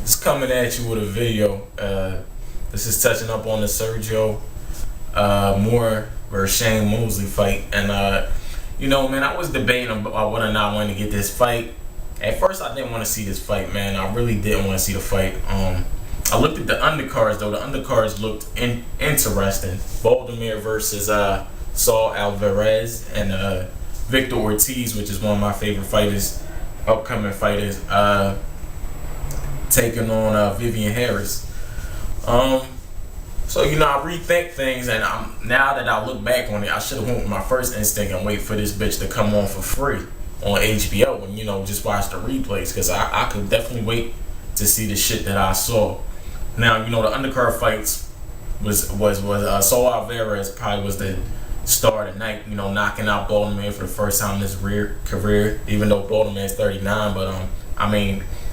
Just coming at you with a video. This is touching up on the Sergio Mora versus Shane Mosley fight. And, man, I was debating about whether or not I wanted to get this fight. At first, I didn't want to see this fight, man. I really didn't want to see the fight. I looked at the undercards, though. The undercards looked interesting. Baltimore versus Saul Alvarez and Victor Ortiz, which is one of my favorite fighters, upcoming fighters, taking on Vivian Harris. I rethink things, and now that I look back on it, I should have went with my first instinct and wait for this bitch to come on for free on HBO and just watch the replays, because I could definitely wait to see the shit that I saw. Now the undercard fights was Saul Alvarez probably was the star of the night, knocking out Baltimore for the first time in his career, even though Baltimore is 39, but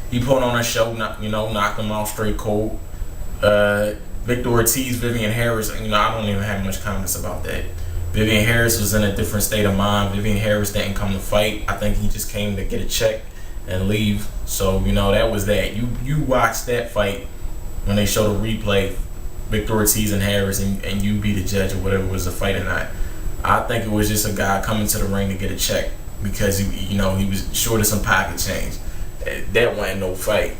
he put on a show, knocked him out straight cold. Victor Ortiz, Vivian Harris, I don't even have much comments about that. Vivian Harris was in a different state of mind. Vivian Harris didn't come to fight. I think he just came to get a check and leave. So, that was that. You watch that fight when they show the replay, Victor Ortiz and Harris, and you be the judge of whatever was a fight or not. I think it was just a guy coming to the ring to get a check because he was short of some pocket change. That wasn't no fight,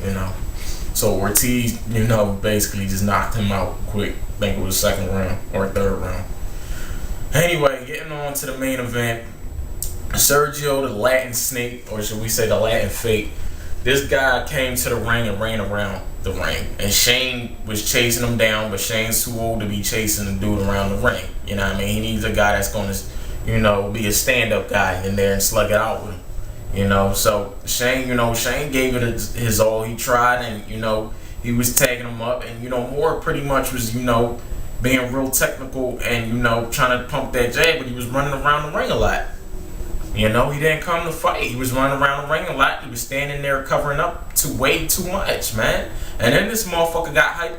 So Ortiz, basically just knocked him out quick. I think it was second round or third round. Anyway, getting on to the main event. Sergio, the Latin snake, or should we say the Latin fake, this guy came to the ring and ran around the ring. And Shane was chasing him down, but Shane's too old to be chasing the dude around the ring. He needs a guy that's going to, be a stand-up guy in there and slug it out with him. So Shane, Shane gave it his all. He tried, and he was tagging him up, and Moore pretty much was being real technical and trying to pump that jab, but he was running around the ring a lot. He didn't come to fight. He was running around the ring a lot. He was standing there covering up way too much, man. And then this motherfucker got hyped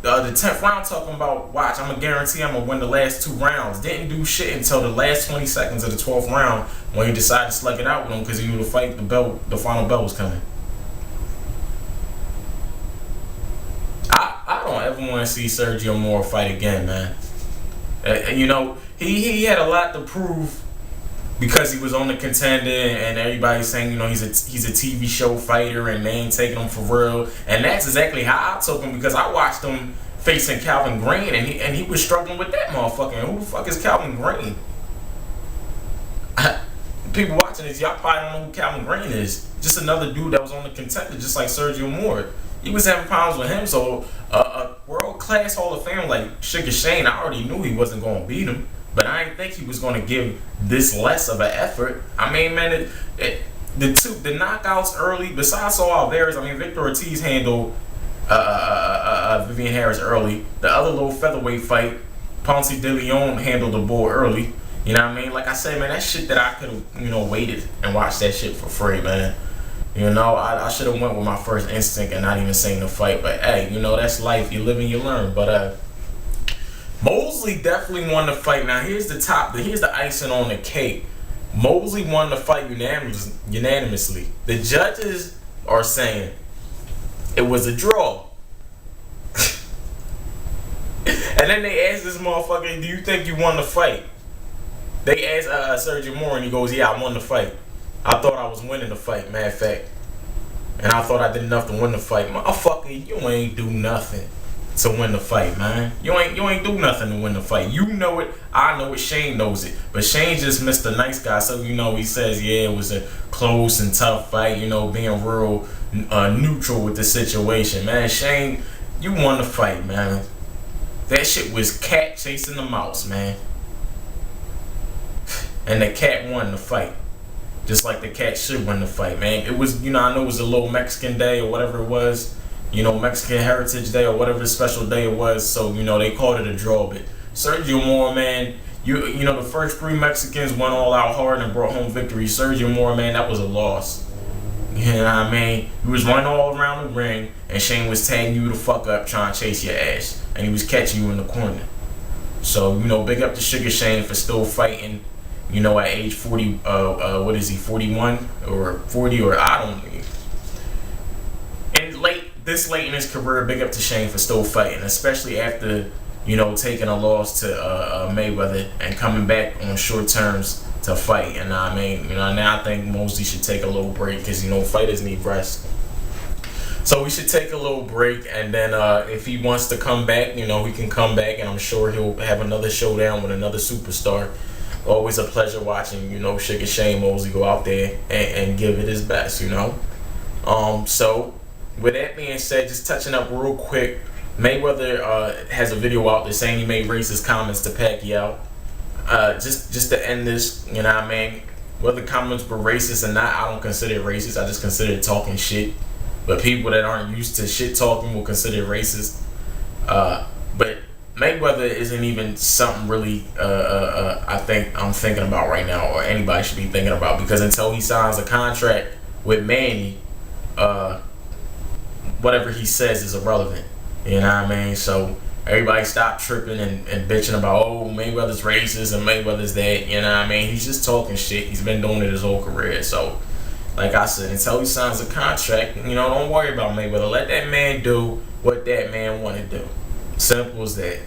the 10th round, talking about, watch, I'm gonna guarantee I'm gonna win the last 2 rounds. Didn't do shit until the last 20 seconds of the 12th round when he decided to slug it out with him because he knew the final bell was coming. I don't ever want to see Sergio Mora fight again, man. He had a lot to prove because he was on the Contender, and everybody's saying he's a TV show fighter and they ain't taking him for real. And that's exactly how I took him, because I watched him facing Calvin Green, and he was struggling with that motherfucker. And who the fuck is Calvin Green? People watching this, y'all probably don't know who Calvin Green is. Just another dude that was on the Contender, just like Sergio Mora. He was having problems with him, so a world-class Hall of Fame like Sugar Shane, I already knew he wasn't going to beat him, but I didn't think he was going to give this less of an effort. The knockouts early, besides Saul Alvarez, Victor Ortiz handled Vivian Harris early. The other little featherweight fight, Ponce de Leon handled the bull early. Like I said, man, that shit that I could have, waited and watched that shit for free, man. I should have went with my first instinct and not even seen the fight. But hey, that's life. You live and you learn. But Mosley definitely won the fight. Now here's the icing on the cake. Mosley won the fight unanimously. The judges are saying it was a draw. And then they asked this motherfucker, do you think you won the fight? They asked Sergio Mora, and he goes, yeah, I won the fight. I thought I was winning the fight, matter of fact. And I thought I did enough to win the fight. Motherfucker, you ain't do nothing to win the fight, man. You ain't do nothing to win the fight. You know it, I know it, Shane knows it. But Shane just missed a nice guy, so he says, yeah, it was a close and tough fight, being real neutral with the situation. Man, Shane, you won the fight, man. That shit was cat chasing the mouse, man. And the cat won the fight. Just like the cat should win the fight, man. It was, I know it was a little Mexican day or whatever it was. Mexican Heritage Day or whatever special day it was. So, they called it a draw. But Sergio Mora, man, the first 3 Mexicans went all out hard and brought home victory. Sergio Mora, man, that was a loss. You know what I mean? He was running all around the ring, and Shane was tagging you the fuck up trying to chase your ass. And he was catching you in the corner. So, big up to Sugar Shane for still fighting. At age 40, what is he, 41 or 40, or I don't know. In late this late in his career, big up to Shane for still fighting, especially after, you know, taking a loss to Mayweather and coming back on short terms to fight. And I mean, you know, now I think Mosley should take a little break because, you know, fighters need rest. So we should take a little break, and then if he wants to come back, you know, he can come back, and I'm sure he'll have another showdown with another superstar. Always a pleasure watching, you know, Sugar Shane Mosley go out there and give it his best, you know. So with that being said, just touching up real quick, Mayweather has a video out there saying he made racist comments to Pacquiao. Just to end this, you know what I mean, whether comments were racist or not, I don't consider it racist. I just consider it talking shit. But people that aren't used to shit talking will consider it racist. But Mayweather isn't even something really I think I'm thinking about right now, or anybody should be thinking about, because until he signs a contract with Manny, whatever he says is irrelevant. You know what I mean? So everybody stop tripping and bitching about, oh, Mayweather's racist and Mayweather's that. You know what I mean? He's just talking shit. He's been doing it his whole career. So like I said, until he signs a contract, you know, don't worry about Mayweather. Let that man do what that man want to do. Simple as that.